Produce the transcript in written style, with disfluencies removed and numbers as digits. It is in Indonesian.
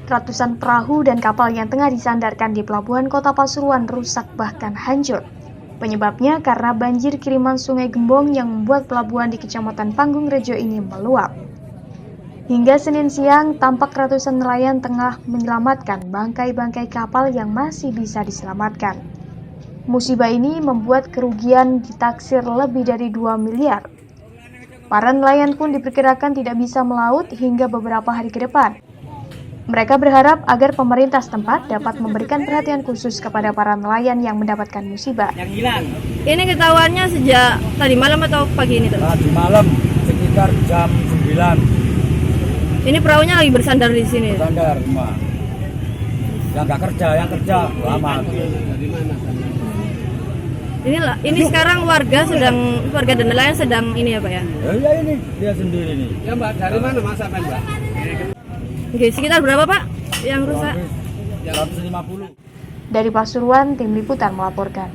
Ratusan perahu dan kapal yang tengah disandarkan di pelabuhan Kota Pasuruan rusak bahkan hancur. Penyebabnya karena banjir kiriman Sungai Gembong yang membuat pelabuhan di Kecamatan Panggung Rejo ini meluap. Hingga Senin siang, tampak ratusan nelayan tengah menyelamatkan bangkai-bangkai kapal yang masih bisa diselamatkan. Musibah ini membuat kerugian ditaksir lebih dari 2 miliar. Para nelayan pun diperkirakan tidak bisa melaut hingga beberapa hari ke depan. Mereka berharap agar pemerintah setempat dapat memberikan perhatian khusus kepada para nelayan yang mendapatkan musibah. Yang hilang. Ini ketahuannya sejak tadi malam atau pagi ini? Tadi malam sekitar jam 9. Ini perahunya lagi bersandar di sini. Bersandar rumah. Yang nggak kerja, yang kerja lama. Ini sekarang warga dan nelayan sedang ini ya Pak ya? Ya ini dia sendiri nih. Ya Mbak, dari mana Mbak? Oke, sekitar berapa Pak yang rusak? 150. Dari Pasuruan, Tim Liputan melaporkan.